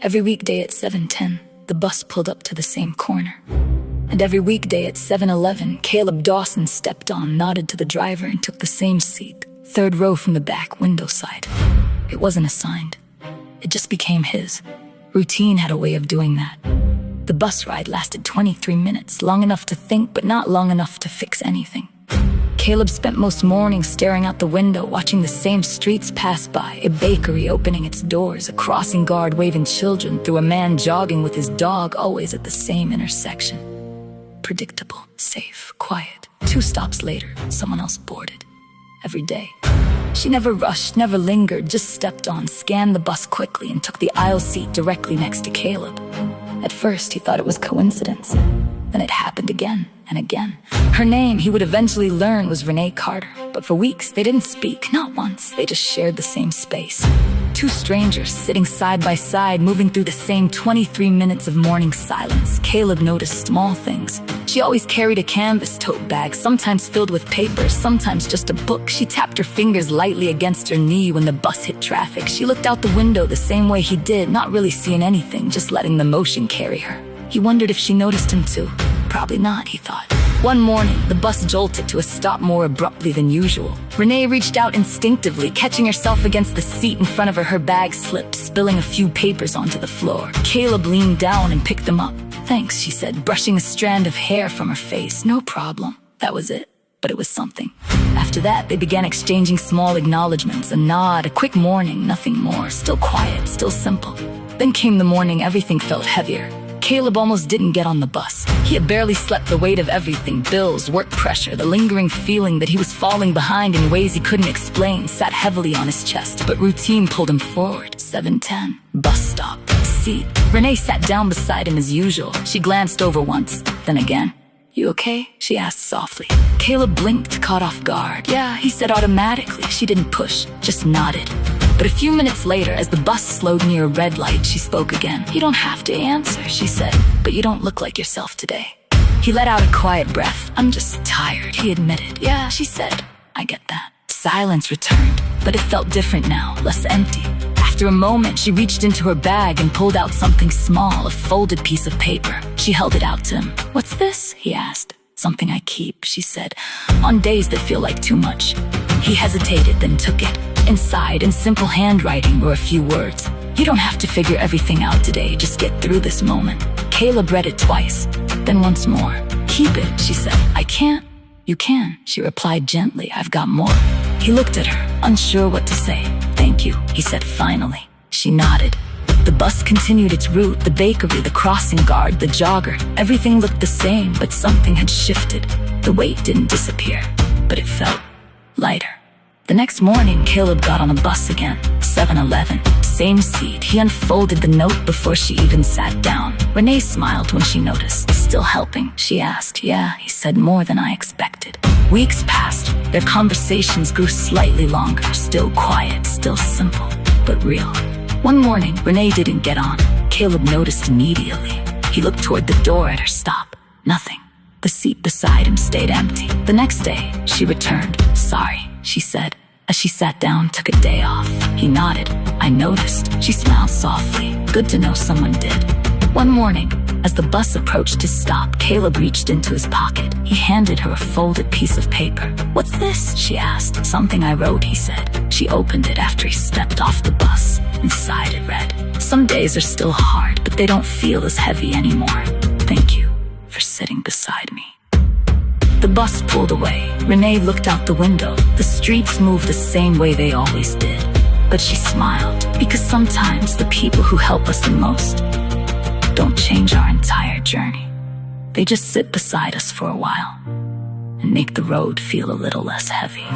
Every weekday at 7:10, the bus pulled up to the same corner. And every weekday at 7:11, Caleb Dawson stepped on, nodded to the driver, and took the same seat, third row from the back window side. It wasn't assigned. It just became his. Routine had a way of doing that. The bus ride lasted 23 minutes, long enough to think, but not long enough to fix anything. Caleb spent most mornings staring out the window, watching the same streets pass by, a bakery opening its doors, a crossing guard waving children through, a man jogging with his dog, always at the same intersection. Predictable, safe, quiet. 2 stops later, someone else boarded. Every day. She never rushed, never lingered, just stepped on, scanned the bus quickly, and took the aisle seat directly next to Caleb. At first, he thought it was coincidence. Then it happened again and again. Her name, he would eventually learn, was Renee Carter. But for weeks, they didn't speak, not once. They just shared the same space. 2 strangers sitting side by side, moving through the same 23 minutes of morning silence. Caleb noticed small things. She always carried a canvas tote bag, sometimes filled with papers, sometimes just a book. She tapped her fingers lightly against her knee when the bus hit traffic. She looked out the window the same way he did, not really seeing anything, just letting the motion carry her. He wondered if she noticed him too. Probably not, he thought. One morning, the bus jolted to a stop more abruptly than usual. Renee reached out instinctively, catching herself against the seat in front of her. Her bag slipped, spilling a few papers onto the floor. Caleb leaned down and picked them up. "Thanks," she said, brushing a strand of hair from her face. "No problem." That was it. But it was something. After that, they began exchanging small acknowledgments, a nod, a quick morning, nothing more. Still quiet, still simple. Then came the morning everything felt heavier. Caleb almost didn't get on the bus. He had barely slept, the weight of everything, bills, work pressure, the lingering feeling that he was falling behind in ways he couldn't explain, sat heavily on his chest. But routine pulled him forward. 7:10, bus stop, seat. Renee sat down beside him as usual. She glanced over once, then again. "You okay?" she asked softly. Caleb blinked, caught off guard. "Yeah," he said automatically. She didn't push, just nodded. But a few minutes later, as the bus slowed near a red light, she spoke again. "You don't have to answer," she said, "but you don't look like yourself today." He let out a quiet breath. "I'm just tired," he admitted. "Yeah," she said, "I get that." Silence returned, but it felt different now, less empty. After a moment, she reached into her bag and pulled out something small, a folded piece of paper. She held it out to him. "What's this?" he asked. "Something I keep," she said, "on days that feel like too much." He hesitated, then took it. Inside, in simple handwriting, were a few words. "You don't have to figure everything out today, just get through this moment." Caleb read it twice, then once more. "Keep it," she said. "I can't." "You can," she replied gently. "I've got more." He looked at her, unsure what to say. "Thank you," he said finally. She nodded. The bus continued its route, the bakery, the crossing guard, the jogger. Everything looked the same, but something had shifted. The weight didn't disappear, but it felt lighter. The next morning, Caleb got on the bus again. 7:11, same seat. He unfolded the note before she even sat down. Renee smiled when she noticed. "Still helping?" she asked. "Yeah," he said, "more than I expected." Weeks passed. Their conversations grew slightly longer, still quiet, still simple, but real. One morning, Renee didn't get on. Caleb noticed immediately. He looked toward the door at her stop. Nothing. The seat beside him stayed empty. The next day, she returned. "Sorry," she said, as she sat down, took a day off. He nodded. "I noticed." She smiled softly. "Good to know someone did." One morning, as the bus approached his stop, Caleb reached into his pocket. He handed her a folded piece of paper. "What's this?" she asked. "Something I wrote," he said. She opened it after he stepped off the bus. Inside it read, "Some days are still hard, but they don't feel as heavy anymore. Thank you for sitting beside me." The bus pulled away. Renee looked out the window. The streets moved the same way they always did. But she smiled, because sometimes the people who help us the most don't change our entire journey. They just sit beside us for a while and make the road feel a little less heavy.